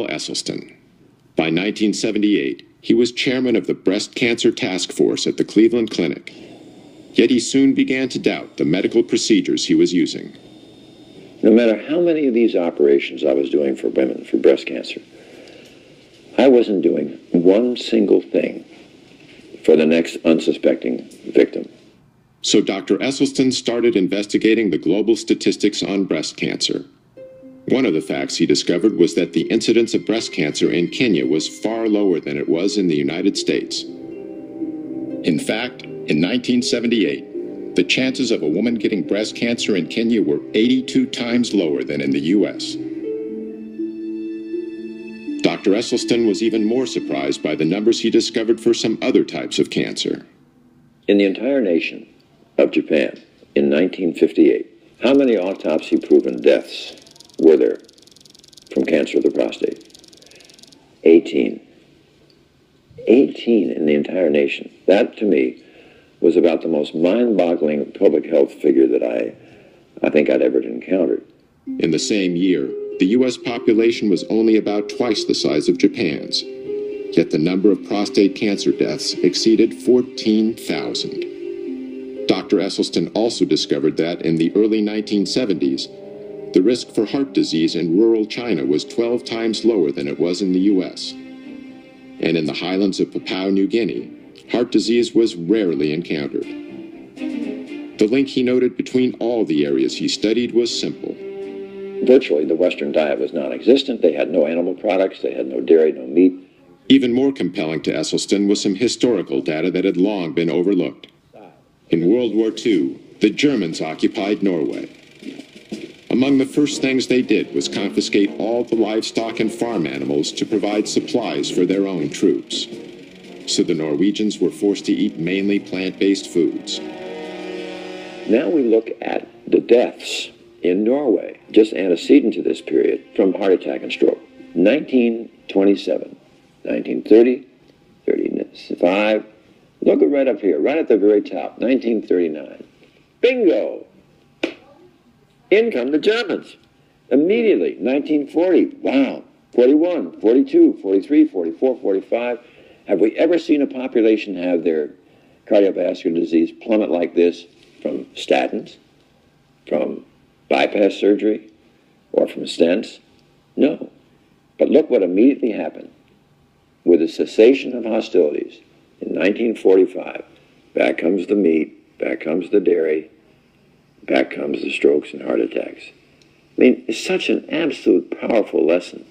Gabriel Esselstyn. By 1978, he was chairman of the breast cancer task force at the Cleveland Clinic. Yet he soon began to doubt the medical procedures he was using. No matter how many of these operations I was doing for women for breast cancer, I wasn't doing one single thing for the next unsuspecting victim. So Dr. Esselstyn started investigating the global statistics on breast cancer. One of the facts he discovered was that the incidence of breast cancer in Kenya was far lower than it was in the United States. In fact, in 1978, the chances of a woman getting breast cancer in Kenya were 82 times lower than in the U.S. Dr. Esselstyn was even more surprised by the numbers he discovered for some other types of cancer. In the entire nation of Japan, in 1958, how many autopsy-proven deaths were there from cancer of the prostate? 18. 18 in the entire nation. That, to me, was about the most mind-boggling public health figure that I think I'd ever encountered. In the same year, the U.S. population was only about twice the size of Japan's, yet the number of prostate cancer deaths exceeded 14,000. Dr. Esselstyn also discovered that in the early 1970s, the risk for heart disease in rural China was 12 times lower than it was in the U.S. And in the highlands of Papua New Guinea, heart disease was rarely encountered. The link he noted between all the areas he studied was simple. Virtually, the Western diet was non-existent. They had no animal products. They had no dairy, no meat. Even more compelling to Esselstyn was some historical data that had long been overlooked. In World War II, the Germans occupied Norway. Among the first things they did was confiscate all the livestock and farm animals to provide supplies for their own troops. So the Norwegians were forced to eat mainly plant-based foods. Now we look at the deaths in Norway, just antecedent to this period, from heart attack and stroke. 1927, 1930, 35, look right up here, right at the very top, 1939. Bingo! In come the Germans. Immediately, 1940, wow, 41, 42, 43, 44, 45. Have we ever seen a population have their cardiovascular disease plummet like this from statins, from bypass surgery, or from stents? No. But look what immediately happened. With the cessation of hostilities in 1945, back comes the meat, back comes the dairy, back comes the strokes and heart attacks. I mean, it's such an absolute powerful lesson